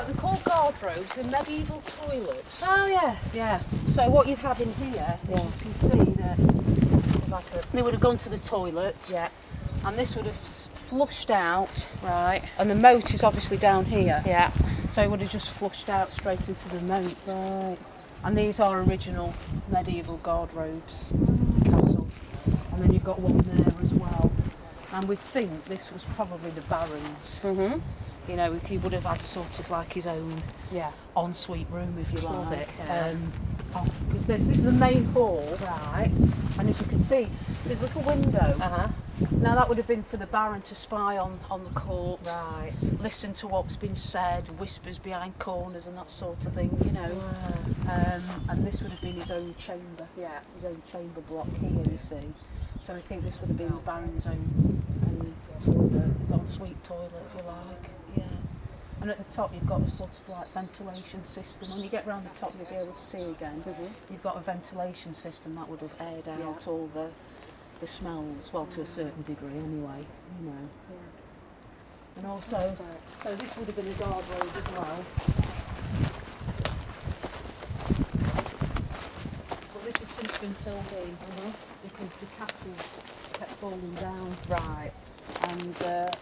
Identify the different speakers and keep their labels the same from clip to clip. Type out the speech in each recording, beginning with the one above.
Speaker 1: They're called guardrobes, they're medieval toilets.
Speaker 2: Oh yes, yeah.
Speaker 1: So what you'd have in here, you can see that they would have gone to the toilet, and this would have flushed out,
Speaker 2: Right.
Speaker 1: and the moat is obviously down here,
Speaker 2: Yeah.
Speaker 1: so it would have just flushed out straight into the moat.
Speaker 2: Right.
Speaker 1: And these are original medieval guardrobes castle, and then you've got one there as well. And we think this was probably the Baron's.
Speaker 2: Mhm.
Speaker 1: You know, he would have had sort of like his own ensuite room, if you
Speaker 2: Love
Speaker 1: like.
Speaker 2: it, yeah.
Speaker 1: Because this is the main hall,
Speaker 2: Right.
Speaker 1: and as you can see, there's a little window.
Speaker 2: Uh-huh.
Speaker 1: Now that would have been for the Baron to spy on the court,
Speaker 2: Right.
Speaker 1: listen to what's been said, whispers behind corners and that sort of thing, you know.
Speaker 2: Wow.
Speaker 1: And this would have been his own chamber, his own chamber block here, you see. So I think this would have been the Baron's own toilet, his ensuite toilet, if you like. Yeah. And at the top you've got a sort of like ventilation system. When you get round the top you'll be able to see again. You've got a ventilation system that would have aired out all the smells, well, to a certain degree anyway, you know. And also, so this would have been a guardrobe as well. But this has since been filled in because the castle kept falling down.
Speaker 2: Right.
Speaker 1: And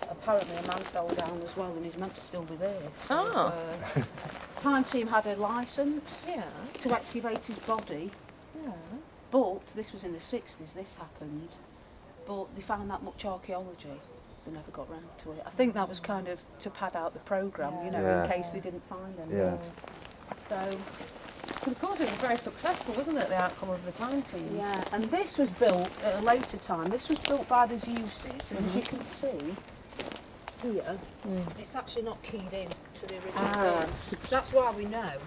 Speaker 1: apparently a man fell down as well and he's meant to still be there. So,
Speaker 2: Oh.
Speaker 1: Time Team had a licence
Speaker 2: Yeah.
Speaker 1: to excavate his body,
Speaker 2: Yeah.
Speaker 1: but this was in the 60s this happened, but they found that much archaeology, they never got round to it. I think that was kind of to pad out the programme, you know,
Speaker 3: Yeah.
Speaker 1: in case they didn't find anything.
Speaker 3: Yeah.
Speaker 1: So,
Speaker 2: Of course, it was very successful, wasn't it? The outcome of the time team.
Speaker 1: yeah, and this was built at a later time. This was built by the Zeuses, and as you can see here, it's actually not keyed in to the original building. That's why we know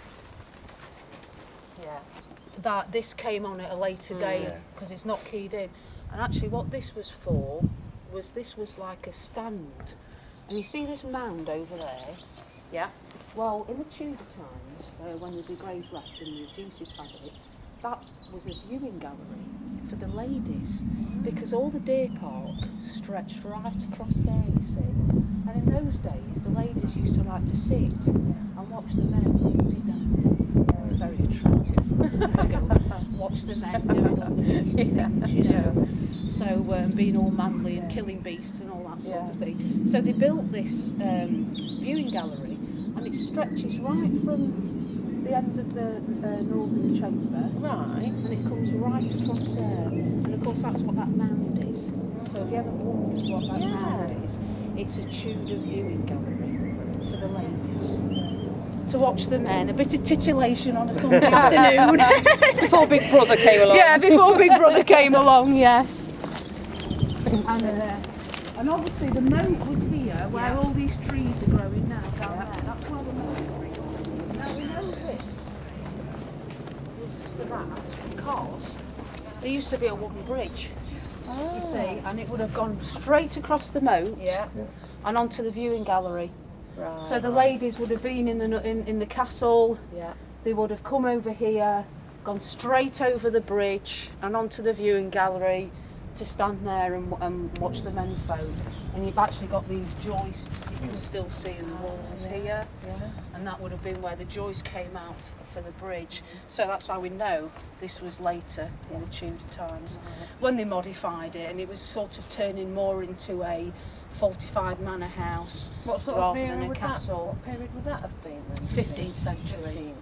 Speaker 1: that this came on at a later date, because it's not keyed in. And actually what this was for was this was like a stand. And you see this mound over there?
Speaker 2: Yeah.
Speaker 1: Well, in the Tudor times, when the De Greys left and the Zeuses had it, that was a viewing gallery for the ladies, because all the deer park stretched right across there, you see. And in those days, the ladies used to like to sit and watch the men doing them. Very attractive. Watch the men doing all the beastie things, you know. So being all manly and killing beasts and all that sort of thing. So they built this viewing gallery, and it stretches right from the end of the northern chamber,
Speaker 2: Right.
Speaker 1: and it comes right across there. And of course that's what that mound is. So if you ever wondered what that mound is, it's a Tudor viewing gallery for the ladies. To watch the men, a bit of titillation on a Sunday afternoon.
Speaker 2: Before Big Brother came along.
Speaker 1: Yeah, before Big Brother came along, yes. And obviously the moat was here, where all these trees are growing now, down there. That's where the moat is. Now we know this was for that because there used to be a wooden bridge, you see, and it would have gone straight across the moat and onto the viewing gallery.
Speaker 2: Right.
Speaker 1: So the ladies would have been in the castle.
Speaker 2: Yeah.
Speaker 1: They would have come over here, gone straight over the bridge and onto the viewing gallery to stand there and watch the menfolk. And you've actually got these joists you can still see in the walls here.
Speaker 2: Yeah.
Speaker 1: And that would have been where the joist came out for the bridge. So that's how we know this was later in the Tudor times, when they modified it and it was sort of turning more into a fortified manor house
Speaker 2: What sort of
Speaker 1: rather
Speaker 2: period
Speaker 1: than a
Speaker 2: would
Speaker 1: castle.
Speaker 2: What period would that have been then?
Speaker 1: 15th century.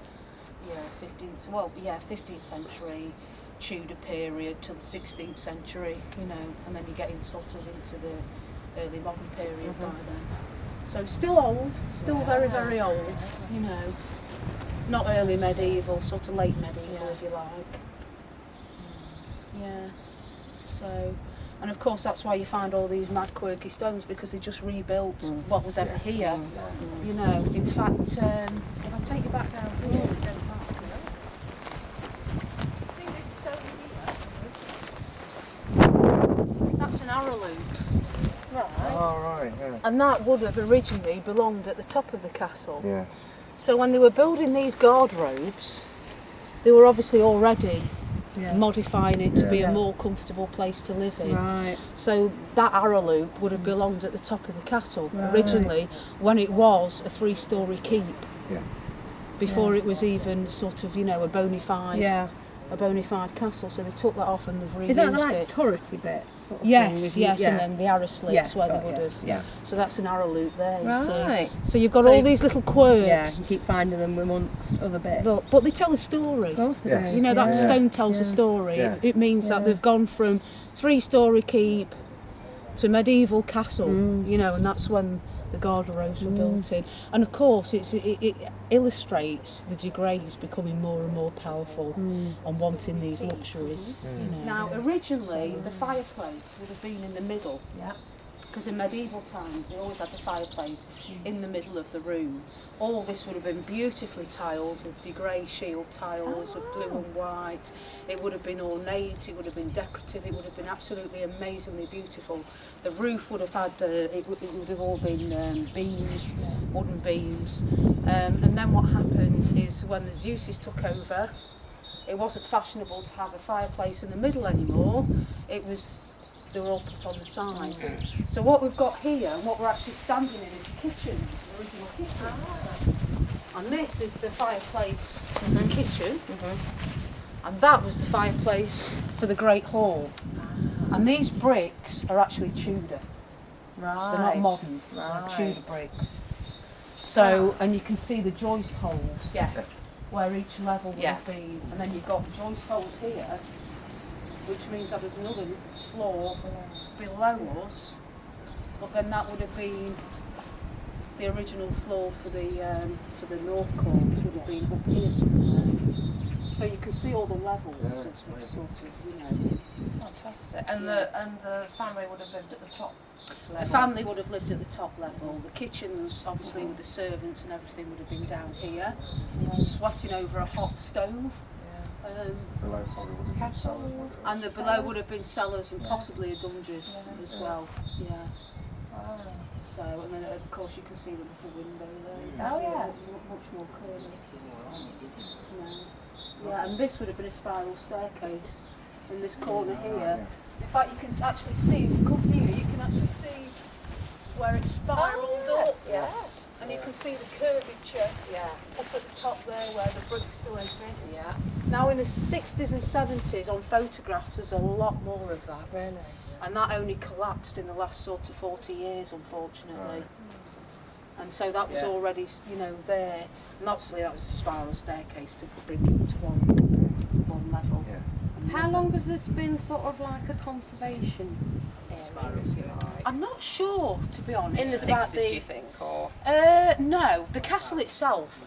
Speaker 2: 15th.
Speaker 1: Yeah, 15th century, Tudor period to the 16th century, you know, and then you're getting sort of into the early modern period by then. So still old, still very, very old, you know. Not early medieval, sort of late medieval if you like. Yeah, so, And of course that's why you find all these mad quirky stones, because they just rebuilt what was ever here. You know, in fact, if I take you back down here, that's an arrow loop.
Speaker 3: Oh, right, yeah.
Speaker 1: And that would have originally belonged at the top of the castle.
Speaker 3: Yes.
Speaker 1: So when they were building these guard robes, they were obviously already modifying it to be a more comfortable place to live in.
Speaker 2: Right.
Speaker 1: So that arrow loop would have belonged at the top of the castle originally, when it was a 3-storey keep.
Speaker 3: Yeah.
Speaker 1: Before it was even sort of, you know, a bona fide castle. So they took that off and they've reused
Speaker 2: Is that the
Speaker 1: it.
Speaker 2: turrety bit? Sort of
Speaker 1: Yes,
Speaker 2: thing with
Speaker 1: yes,
Speaker 2: you?
Speaker 1: and then the arrow slits where they would have.
Speaker 2: Yeah.
Speaker 1: So that's an arrow loop there. You
Speaker 2: Right.
Speaker 1: see. So you've got
Speaker 2: So
Speaker 1: all
Speaker 2: you-
Speaker 1: these little quirks.
Speaker 2: Yeah, you keep finding them amongst other bits.
Speaker 1: But they tell a story.
Speaker 2: Of course they
Speaker 3: Yes.
Speaker 2: do.
Speaker 1: You know, that
Speaker 3: Yeah.
Speaker 1: stone tells a
Speaker 2: Yeah.
Speaker 1: story.
Speaker 3: Yeah.
Speaker 1: It means that they've gone from 3-storey keep to medieval castle, you know, and that's when the garden-robes were built in. And of course, it illustrates the de Greys becoming more and more powerful and wanting these luxuries. You know. Now, originally, the fireplace would have been in the middle.
Speaker 2: Yeah.
Speaker 1: Because in medieval times, they always had the fireplace in the middle of the room. All this would have been beautifully tiled with de Grey shield tiles of blue and white. It would have been ornate, it would have been decorative, it would have been absolutely amazingly beautiful. The roof would have had, it would have all been beams, wooden beams. And then what happened is when the Zeuses took over, it wasn't fashionable to have a fireplace in the middle anymore. They were all put on the sides. So what we've got here, and what we're actually standing in, is the kitchen, the original kitchen. And this is the fireplace in the kitchen. And that was the fireplace for the Great Hall. And these bricks are actually Tudor.
Speaker 2: Right.
Speaker 1: They're not modern, they're Tudor bricks. So, and you can see the joist holes where each level would have been. And then you've got joist holes here, which means that there's another floor below us, but then that would have been the original floor for the north court, would have been up here somewhere. So you can see all the levels of sort of, you know.
Speaker 2: Fantastic. And the family would have lived at the top level.
Speaker 1: The family would have lived at the top level. The kitchens, obviously, with the servants and everything, would have been down here, sweating over a hot stove.
Speaker 3: Below probably would have been cellars.
Speaker 1: And the below would have been cellars and possibly a dungeon as well. Yeah. So, and then of course you can see the little window there.
Speaker 2: Oh, yeah.
Speaker 1: Much more clearly. Yeah, and this would have been a spiral staircase in this corner here. In fact, you can actually see, if you come here, you can actually see where it's spiralled up.
Speaker 2: Yes.
Speaker 1: And you can see the curvature up at the top there where the bricks still exist.
Speaker 2: Yeah.
Speaker 1: Now in the 60s and 70s on photographs there's a lot more of that.
Speaker 2: Really?
Speaker 1: And that only collapsed in the last sort of 40 years, unfortunately. And so that was already, you know, there. And obviously that was a spiral staircase to bring you to one level.
Speaker 3: Yeah.
Speaker 2: How long has this been sort of like a conservation area, if you like?
Speaker 1: I'm not sure, to be honest.
Speaker 2: In the
Speaker 1: about
Speaker 2: 60s, do you think, or?
Speaker 1: No, the castle itself.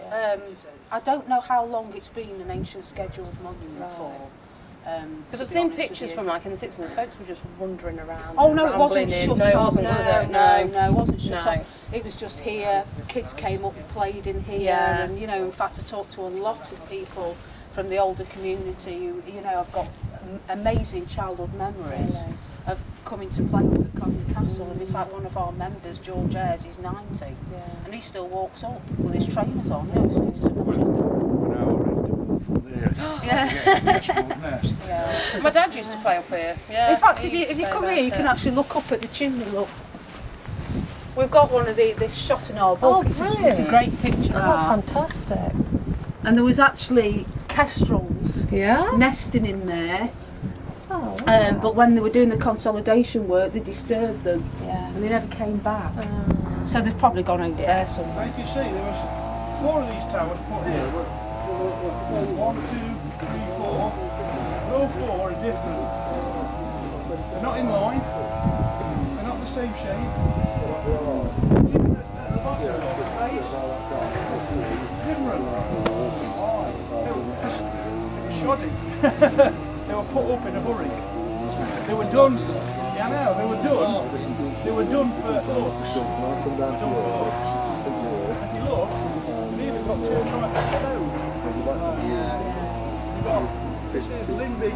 Speaker 1: I don't know how long it's been an ancient scheduled monument for.
Speaker 2: Because I've seen pictures from like in the 60s and folks were just wandering around.
Speaker 1: Oh no, it wasn't
Speaker 2: rambling in.
Speaker 1: shut
Speaker 2: No, it
Speaker 1: off.
Speaker 2: wasn't,
Speaker 1: No,
Speaker 2: was it?
Speaker 1: no, it wasn't shut
Speaker 2: No.
Speaker 1: off. It was just here. The kids came up and played in here,
Speaker 2: Yeah.
Speaker 1: and you know, in fact, I talked to a lot of people from the older community who, you know, have got amazing childhood memories of coming to play with at Codnor Castle. And in fact, one of our members, George Ayres, he's 90, and he still walks up with his trainers on. You know, as fit as a
Speaker 3: Yeah.
Speaker 2: My dad used to play up here. Yeah.
Speaker 1: In fact,
Speaker 2: he
Speaker 1: if you
Speaker 2: used to say
Speaker 1: come
Speaker 2: about
Speaker 1: here, you
Speaker 2: it.
Speaker 1: can actually look up at the chimney. Look, we've got one of this shot in our book.
Speaker 2: Oh,
Speaker 1: It's a
Speaker 2: brilliant.
Speaker 1: great picture.
Speaker 2: Oh, fantastic.
Speaker 1: And there was actually kestrels
Speaker 2: Yeah?
Speaker 1: nesting in there.
Speaker 2: Oh,
Speaker 1: But when they were doing the consolidation work, they disturbed them,
Speaker 2: yeah.
Speaker 1: and they never came back. So they've probably gone over there somewhere.
Speaker 4: Like you see, there was 4 of these towers put here. 1, 2, 3, 4. All 4 are different. They're not in line. They're not the same shape. Even at the bottom of the base, different. It was shoddy. They were put up in a hurry. They were done. The Well, they were done for looks. They were done for looks. If you look, they've even got two types of stone. You've got, this is Limby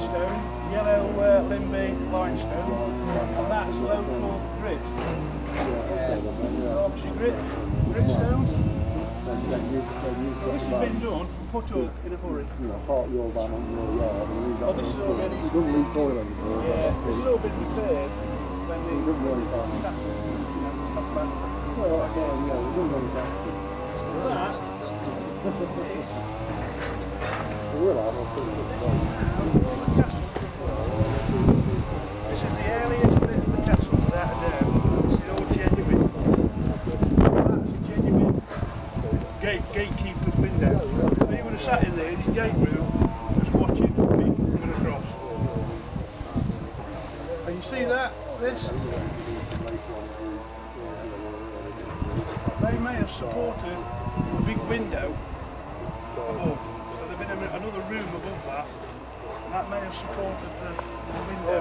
Speaker 4: stone, yellow Limby limestone, and that's local grit. Obviously grit stone. This has been done and put up in a hurry. Oh, this is already. Yeah, it's a little bit repaired when this is the earliest bit of the castle without a doubt. This is all genuine. That's a genuine gatekeeper's window. So you would have sat in there in his gate room just watching me coming across. And you see that? This? They may have supported a big window above. So there'd been another room above that. And that may have supported the window.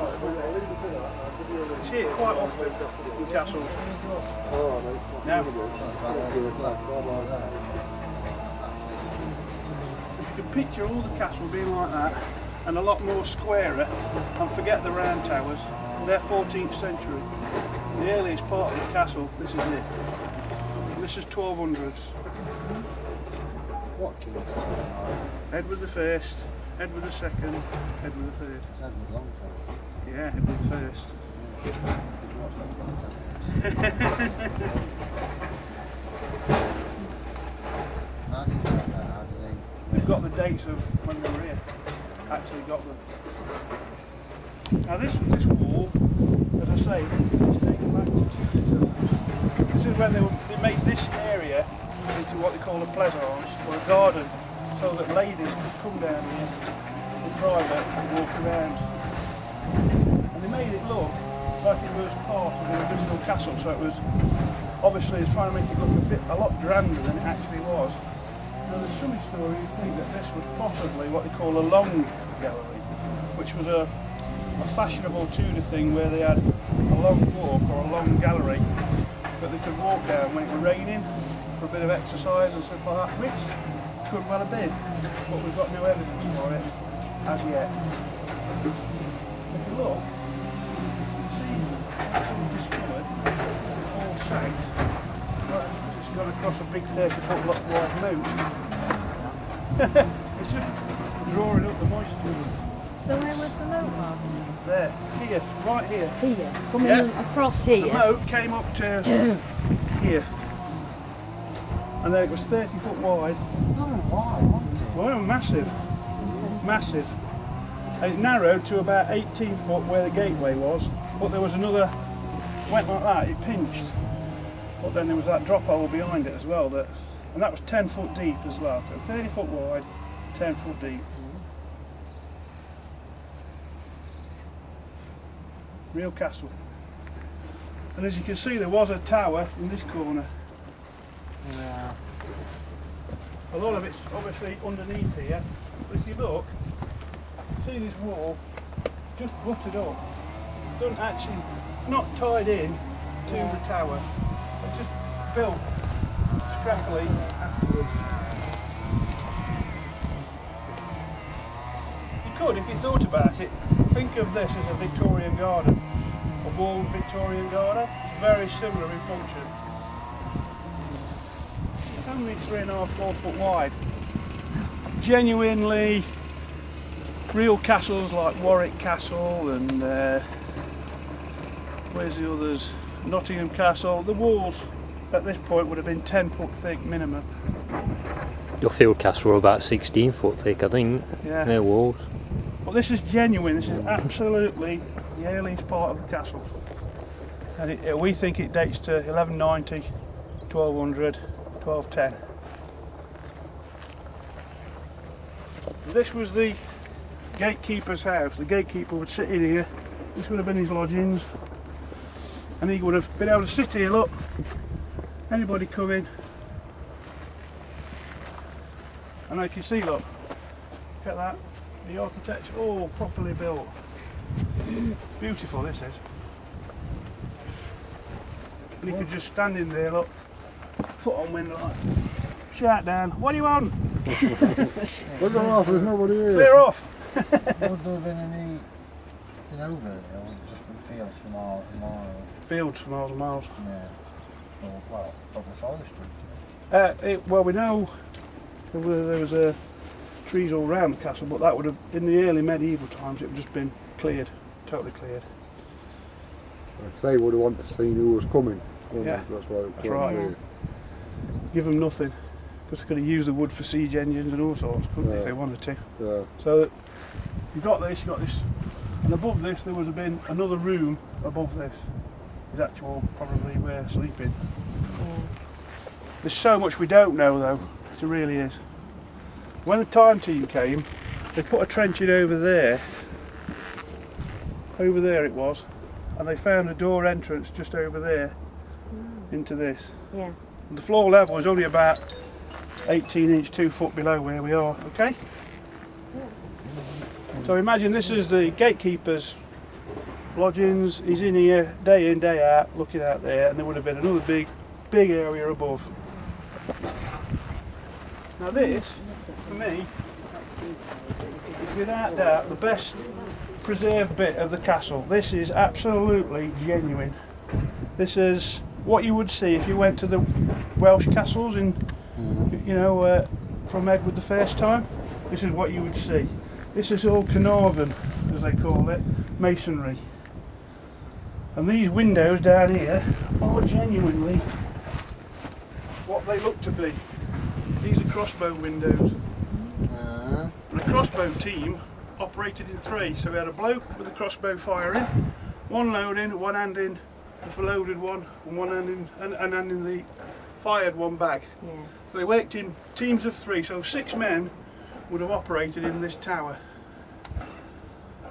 Speaker 4: You see it quite often in castles. Now, you can picture all the castle being like that and a lot more squarer, and forget the round towers. They're 14th century. The earliest part of the castle, this is it. This is 1200s.
Speaker 3: What king?
Speaker 4: Edward the First, Edward the Second, Edward the Third.
Speaker 3: It's Edward Longfellow.
Speaker 4: Yeah, Edward the First.
Speaker 3: How did you get that? How did they?
Speaker 4: We've got the dates of when they were here. Actually got them. Now this wall, as I say, is dating back to Tudor times. This is when they made this area into what they call a pleasance, or a garden, so that ladies could come down here in private and walk around. And they made it look like it was part of the original castle, so it was obviously trying to make it look a lot grander than it actually was. Now there's some historians who think that this was possibly what they call a long gallery, which was a fashionable Tudor thing where they had a long walk or a long gallery that they could walk down when it was raining for a bit of exercise and stuff like that, which could well have been, but we've got no evidence for it as yet. If you look, you see some discovered all sank. It's gone across a big 30-foot wide moat. It's just drawing up the moisture.
Speaker 2: So where was the moat, Bob?
Speaker 4: There, here, right here.
Speaker 2: Here. Coming
Speaker 4: Yeah.
Speaker 2: across
Speaker 4: The
Speaker 2: here.
Speaker 4: moat came up to here. And then it was 30 foot wide. Well, massive. Massive. And it narrowed to about 18 foot where the gateway was. But there was another, went like that, it pinched. But then there was that drop hole behind it as well. And that was 10 foot deep as well. So 30 foot wide, 10 foot deep. Real castle. And as you can see, there was a tower in this corner.
Speaker 3: Yeah.
Speaker 4: A lot of it's obviously underneath here. But if you look, see this wall just butted up. Doesn't actually, not tied in to the tower. It's just built scrappily afterwards. You could, if you thought about it, think of this as a Victorian garden, a walled Victorian garden. It's very similar in function. It's only 3.5, 4 foot wide. Genuinely real castles like Warwick Castle and where's the others? Nottingham Castle. The walls at this point would have been 10 foot thick minimum.
Speaker 5: Your field castle were about 16 foot thick, I think.
Speaker 4: Yeah.
Speaker 5: Their walls.
Speaker 4: Well, this is genuine. This is absolutely the earliest part of the castle, and we think it dates to 1190, 1200, 1210. This was the gatekeeper's house. The gatekeeper would sit in here. This would have been his lodgings, and he would have been able to sit here. Look, anybody come in, and like you see, look at that. The architecture all properly built. Beautiful this is. And you could just stand in there, look, foot on window like, shout down, what do you want?
Speaker 3: Clear off, there's nobody here.
Speaker 4: Clear off.
Speaker 3: Would there have been anything over there, or would it just been fields for miles and miles?
Speaker 4: Fields for miles and miles.
Speaker 3: Yeah. Well, probably forestry.
Speaker 4: Well, we know there was trees all around the castle, but that would have, in the early medieval times, it would have just been cleared, totally cleared.
Speaker 6: They would have wanted to see who was coming.
Speaker 4: Yeah,
Speaker 6: that's why.
Speaker 4: That's right.
Speaker 6: Yeah.
Speaker 4: Give them nothing, because they could have used the wood for siege engines and all sorts, couldn't they, if
Speaker 6: Yeah.
Speaker 4: they wanted to.
Speaker 6: Yeah.
Speaker 4: So you've got this, and above this there would have been another room above this. Is actual probably where sleeping. There's so much we don't know though, it really is. When the time team came, they put a trench in over there it was, and they found a door entrance just over there into this.
Speaker 1: Yeah.
Speaker 4: The floor level is only about 18 inch, 2 foot below where we are, okay? So imagine this is the gatekeeper's lodgings. He's in here day in, day out, looking out there, and there would have been another big area above. Now this, for me, is without doubt the best preserved bit of the castle. This is absolutely genuine. This is what you would see if you went to the Welsh castles in, from Edward the First time. This is what you would see. This is all Carnarvon, as they call it, masonry. And these windows down here are genuinely what they look to be. These are crossbow windows. And the crossbow team operated in 3. So we had a bloke with a crossbow firing, one loading, one handing the loaded one, and one handing and handing the fired one back.
Speaker 1: Yeah.
Speaker 4: So they worked in teams of 3, so 6 men would have operated in this tower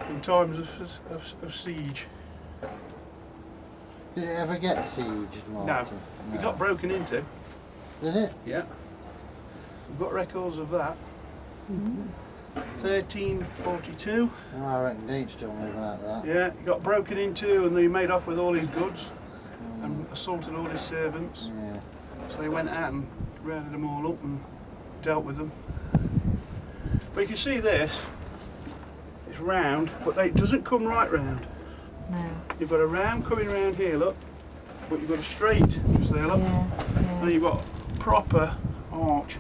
Speaker 4: in times of siege.
Speaker 3: Did it ever get sieged, Martin?
Speaker 4: No, it got broken into.
Speaker 3: Did it?
Speaker 4: Yeah. We've got records of that. 1342.
Speaker 3: Oh, I reckon Deeds told me about that.
Speaker 4: Yeah, it got broken into and they made off with all his goods and assaulted all his servants.
Speaker 3: Yeah.
Speaker 4: So they went out and rounded them all up and dealt with them. But you can see this, it's round, but it doesn't come right round.
Speaker 1: No.
Speaker 4: You've got a round coming round here, look, but you've got a straight just there, look.
Speaker 1: Yeah.
Speaker 4: And you've got proper arch,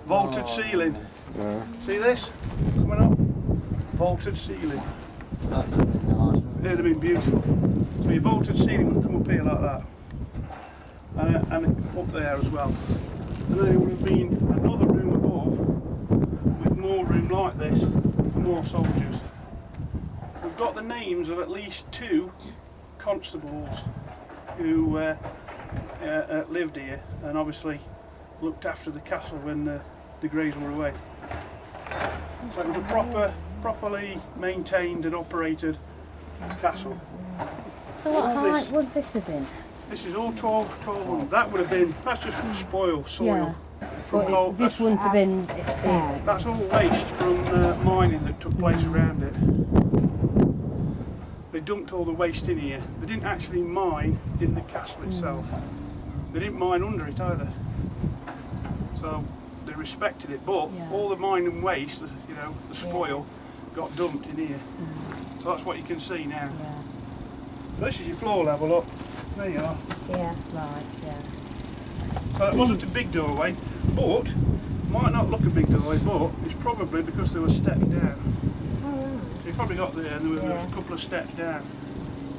Speaker 4: vaulted ceiling.
Speaker 6: Yeah.
Speaker 4: See this coming up? Vaulted ceiling.
Speaker 3: That would have been nice, wouldn't
Speaker 4: It'd have been beautiful. So your vaulted ceiling would come up here like that, and up there as well. And then there would have been another room above with more room like this for more soldiers. We've got the names of at least 2 constables who lived here and obviously looked after the castle when the Greys were away. So it was a properly maintained and operated castle.
Speaker 2: So what
Speaker 4: All
Speaker 2: height
Speaker 4: this-
Speaker 2: would this have been?
Speaker 4: This is all 1200. That would have been, that's just spoil, soil.
Speaker 2: Yeah.
Speaker 4: From
Speaker 2: But
Speaker 4: coal.
Speaker 2: this wouldn't have been.
Speaker 4: That's all waste from mining that took place around it. They dumped all the waste in here. They didn't actually mine in the castle itself. They didn't mine under it either. So they respected it, but
Speaker 2: Yeah.
Speaker 4: all the mining waste, the spoil, got dumped in here. So that's what you can see now.
Speaker 2: Yeah.
Speaker 4: So this is your floor level up. There you are.
Speaker 1: Yeah.
Speaker 2: Right. Yeah.
Speaker 4: So it wasn't a big doorway, but might not look a big doorway, but it's probably because there were steps down.
Speaker 1: Oh, right.
Speaker 4: So you probably got there and there was
Speaker 1: Yeah.
Speaker 4: a couple of steps down.
Speaker 3: it?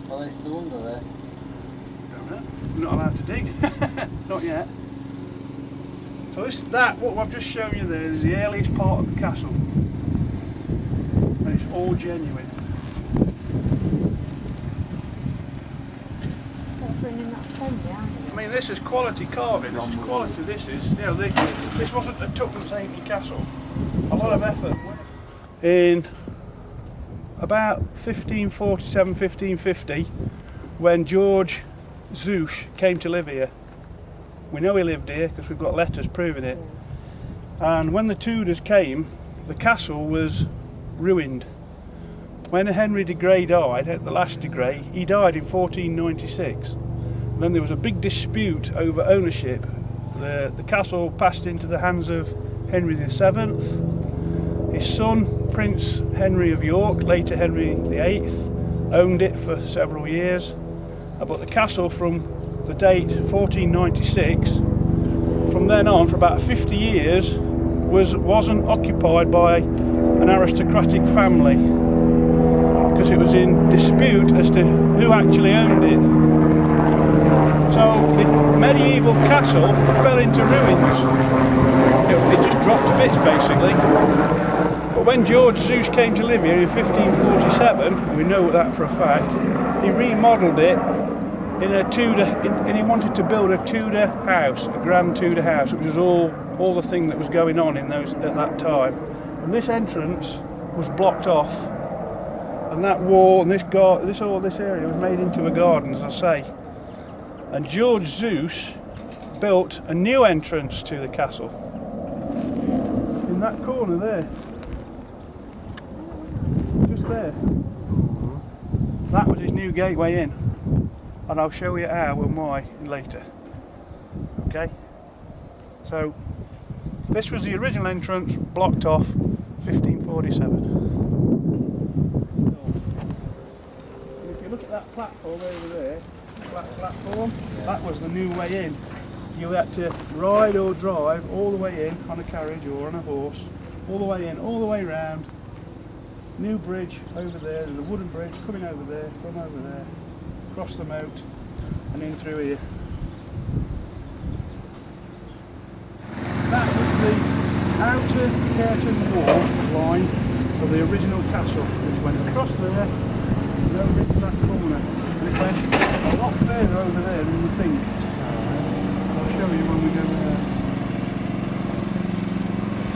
Speaker 3: Well, they still under there.
Speaker 4: Don't know. We're not allowed to dig. Not yet. So what I've just shown you there is the earliest part of the castle. And it's all genuine.
Speaker 1: What's written in that pen behind it?
Speaker 4: I mean, this is quality carving. This is quality. This wasn't a tuppence halfpenny castle. A lot of effort. In about 1547, 1550, when George Zouche came to live here. We know he lived here because we've got letters proving it. And when the Tudors came, the castle was ruined. when Henry de Grey died, the last de Grey, he died in 1496. And then there was a big dispute over ownership. The castle passed into the hands of Henry VII. His son, Prince Henry of York, later Henry VIII, owned it for several years. But the castle from the date 1496, from then on for about 50 years, wasn't occupied by an aristocratic family, because it was in dispute as to who actually owned it. So the medieval castle fell into ruins. It just dropped to bits basically. But when George Zeus came to live here in 1547, we know that for a fact, he remodelled it in a Tudor, and he wanted to build a Tudor house, a grand Tudor house. It was all the thing that was going on in those at that time. And this entrance was blocked off, and that wall and this area was made into a garden, as I say. And George Zeus built a new entrance to the castle in that corner there, just there. That was his new gateway in, and I'll show you how and why later. Okay, so this was the original entrance, blocked off 1547. And if you look at that platform over there, platform, that was the new way in. You had to ride or drive all the way in on a carriage or on a horse, all the way in, all the way round. New bridge over there, there's a wooden bridge coming over there, from over there, across the moat and in through here. That was the outer curtain wall line of the original castle, which went across there and over into that corner. And it went a lot further over there than you think. I'll show you when we go there.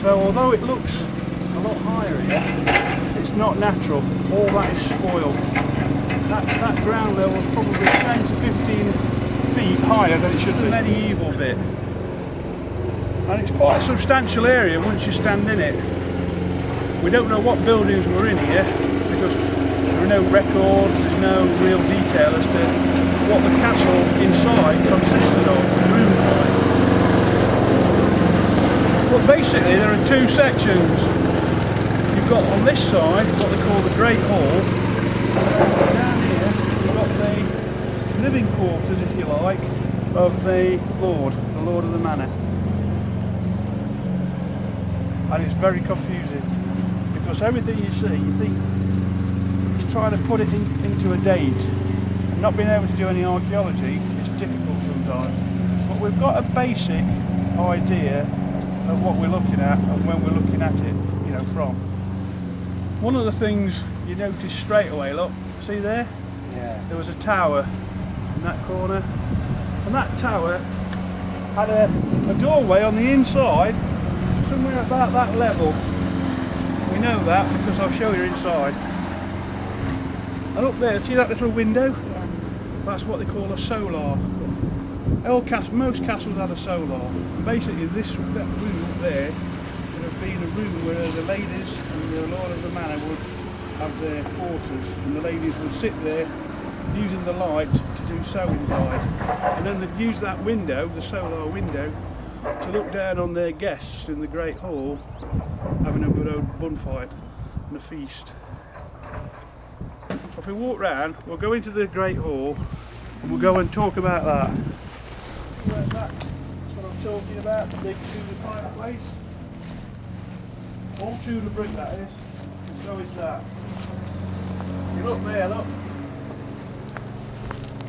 Speaker 4: So although it looks a lot higher here, it's not natural. All that is spoiled. That ground level is probably 10 to 15 feet higher than it should be. The medieval bit. And it's quite a substantial area once you stand in it. We don't know what buildings were in here because there are no records, there's no real detail as to what the castle inside consisted of, room-wise. But basically there are two sections. You've got on this side what they call the Great Hall. Down here you've got the living quarters, if you like, of the Lord of the Manor. And it's very confusing because everything you see, you think he's trying to put it into a date, and not being able to do any archaeology is difficult sometimes. But we've got a basic idea of what we're looking at and when we're looking at it, you know, from. One of the things you notice straight away, look, see there?
Speaker 3: Yeah.
Speaker 4: There was a tower in that corner, and that tower had a doorway on the inside, somewhere about that level. We know that because I'll show you inside. And up there, see that little window?
Speaker 1: Yeah.
Speaker 4: That's what they call a solar. Most castles had a solar. And basically that room up there would have been a room where the ladies and the Lord of the Manor would have their quarters, and the ladies would sit there using the light to do sewing by. And then they'd use that window, the solar window, to look down on their guests in the Great Hall having a good old bonfire and a feast. If we walk round, we'll go into the Great Hall and we'll go and talk about that. That's what I'm talking about, the big Tudor fireplace. All Tudor brick that is, and so is that. You look there, look.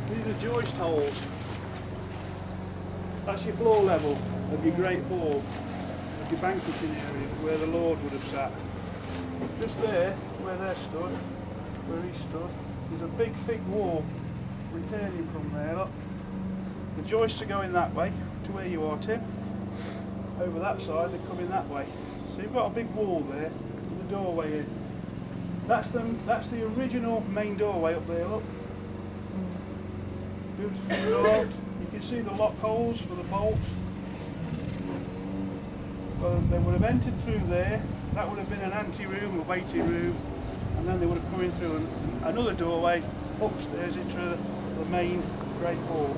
Speaker 4: These are joist holes. That's your floor level of your Great Hall, of your banqueting area where the Lord would have sat. Just there, where they stood, where he stood, there's a big thick wall returning from there, look. The joists are going that way, to where you are, Tim. Over that side, they're coming that way. So you've got a big wall there, with the doorway in. That's the original main doorway up there, look. Beautifully carved. You can see the lock holes for the bolts. Well, they would have entered through there. That would have been an ante-room, a waiting room, and then they would have come in through another doorway upstairs into the main Great Hall.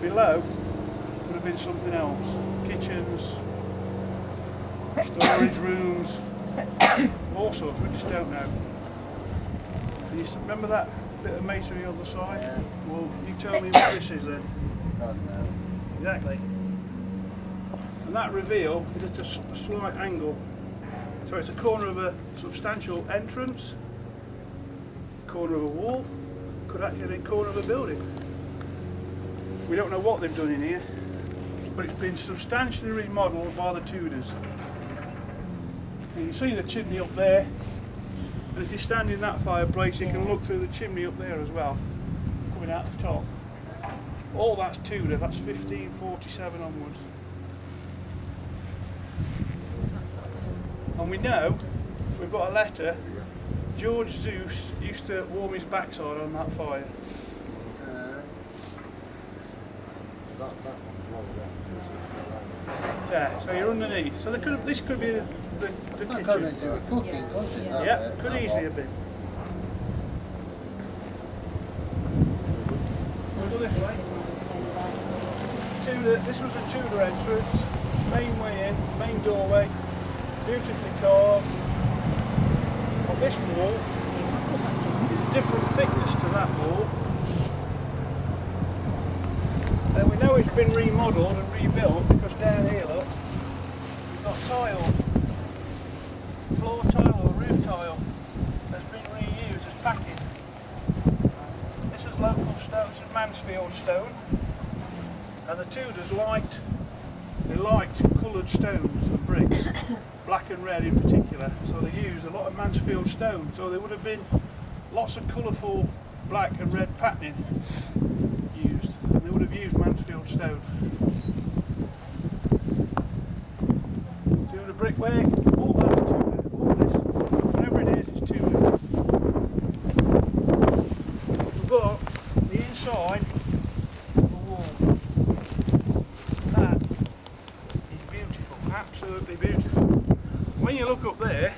Speaker 4: Below would have been something else, kitchens, storage rooms, all sorts, we just don't know. And you remember that bit of masonry on the side?
Speaker 3: Yeah.
Speaker 4: Well, you tell me what this is then.
Speaker 3: God no.
Speaker 4: Exactly. And that reveal is at a slight angle. So it's a corner of a substantial entrance, corner of a wall, could actually be a corner of a building. We don't know what they've done in here, but it's been substantially remodelled by the Tudors. And you see the chimney up there, and if you stand in that fireplace you can look through the chimney up there as well, coming out the top. All that's Tudor, that's 1547 onwards. And we know, we've got a letter, George Zeus used to warm his backside on that fire.
Speaker 3: That one's low,
Speaker 4: Yeah, so you're underneath. So this could be the
Speaker 3: that
Speaker 4: kitchen.
Speaker 3: could have been cooking, couldn't it? that
Speaker 4: Yeah,
Speaker 3: bit,
Speaker 4: could
Speaker 3: that
Speaker 4: easily
Speaker 3: one.
Speaker 4: have been. We'll go this way. This was a Tudor entrance, main way in, main doorway, beautifully carved. On this wall, there's a different thickness to that wall. And we know it's been remodelled and rebuilt because down here, look, we've got tile, floor tile or roof tile that's been reused as backing. This is local stone, this is Mansfield stone, and the Tudors liked coloured stones and bricks, black and red in particular, so they used a lot of Mansfield stone, so there would have been lots of colourful black and red patterning used, and they would have used Mansfield stone. Tudor brickwork, all that is Tudor, all this, whatever it is Tudor. But the inside of the wall, that is beautiful, absolutely beautiful. When you look up there,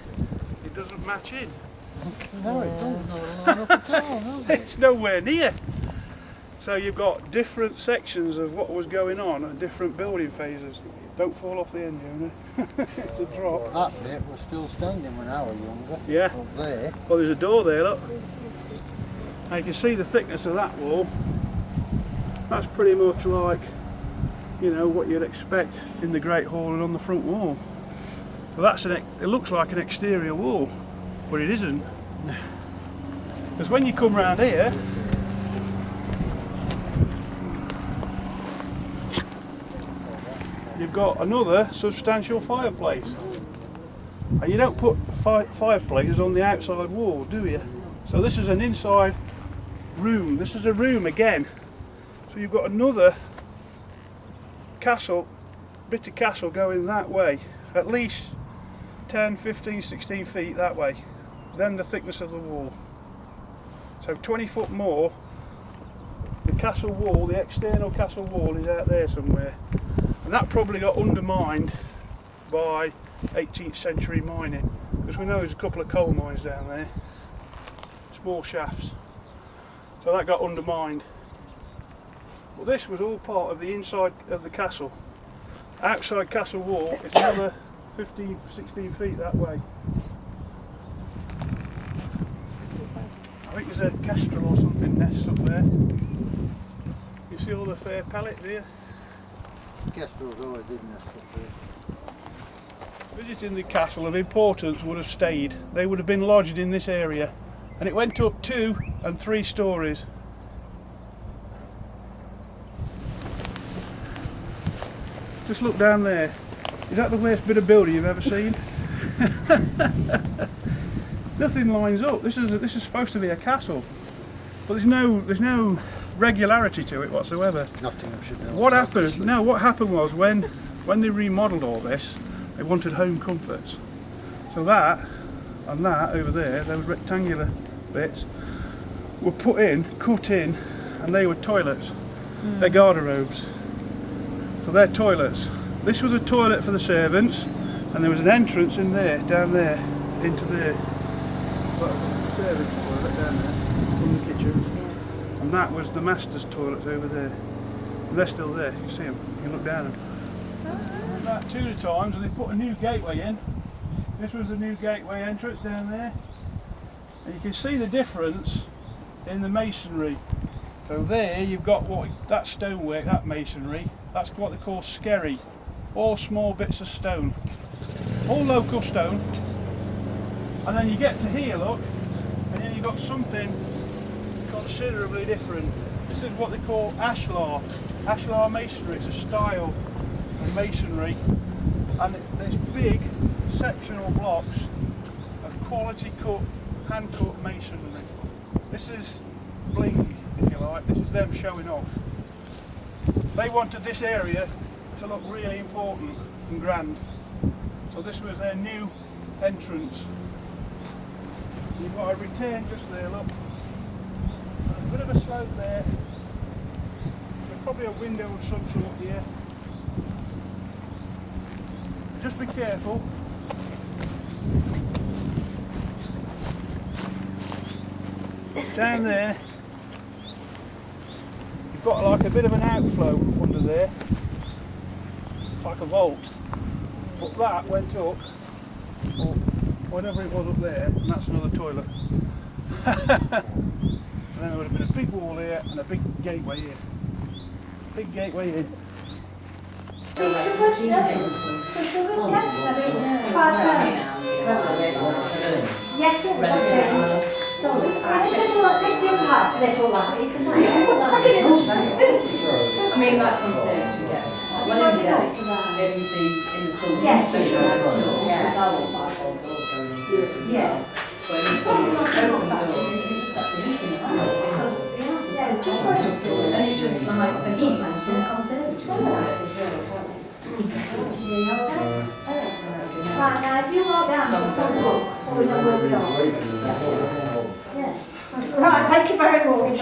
Speaker 4: it doesn't match in.
Speaker 3: No, it doesn't line up at all, does it?
Speaker 4: It's nowhere near. So you've got different sections of what was going on at different building phases. Don't fall off the end, Jonah. It's a drop.
Speaker 3: That bit was still standing when I was younger.
Speaker 4: Yeah.
Speaker 3: Up there.
Speaker 4: Well, there's a door there, look. And you can see the thickness of that wall. That's pretty much like, you know, what you'd expect in the Great Hall and on the front wall. So that's it looks like an exterior wall, but it isn't. Because when you come round here, you've got another substantial fireplace. And you don't put fireplaces on the outside wall, do you? So this is an inside room. This is a room again. So you've got another castle, bit of castle going that way. At least 10, 15, 16 feet that way. Then the thickness of the wall. So 20 foot more. The castle wall, the external castle wall is out there somewhere. And that probably got undermined by 18th century mining, because we know there's a couple of coal mines down there, small shafts, so that got undermined. Well, this was all part of the inside of the castle. Outside castle wall is another 15, 16 feet that way. I think there's a kestrel or something nests up there. You see all the fair pellets here?
Speaker 3: Kestrels always did nest up there.
Speaker 4: Visiting the castle of importance would have stayed. They would have been lodged in this area, and it went up 2 and 3 stories. Just look down there. Is that the worst bit of building you've ever seen? Nothing lines up. This is supposed to be a castle, but there's no regularity to it whatsoever.
Speaker 3: Nottinghamshire built.
Speaker 4: What happened? No, what happened was when they remodelled all this, they wanted home comforts. So that and that over there, those rectangular bits, were cut in, and they were toilets. They're garderobes. So they're toilets. This was a toilet for the servants, and there was an entrance in there, down there, into there. But service toilet down there, from the kitchens. And that was the master's toilets over there. And they're still there, you can see them, you can look down them. About 2 times, and they put a new gateway in. This was the new gateway entrance down there. And you can see the difference in the masonry. So there you've got that stonework, that masonry, that's what they call skerry. All small bits of stone. All local stone. And then you get to here, look, and then you've got something considerably different. This is what they call ashlar. Ashlar masonry, it's a style of masonry. And there's big sectional blocks of quality cut, hand cut masonry. This is bling, if you like, this is them showing off. They wanted this area to look really important and grand. So this was their new entrance. You've got a return just there, look. A bit of a slope there. There's probably a window of some sort here. Just be careful. Down there, you've got like a bit of an outflow under there, like a vault. But that went up, or whatever it was up there, and that's another toilet. And then there would have been a big wall here and a big gateway here. Big gateway in.
Speaker 7: I mean, like conservatory, yes. When you get everything in the summer,
Speaker 8: Yes,
Speaker 7: so
Speaker 8: sure.
Speaker 7: yeah. Because I want my whole doors going into it as well. But in the summer, it's open doors, and you just have to heat in the house because the house is so cold. And it's just like the heat man from the conservatory.
Speaker 8: Right, now if you walk down, we'll have a look, so we know where we are. Yes. Right, thank you very much.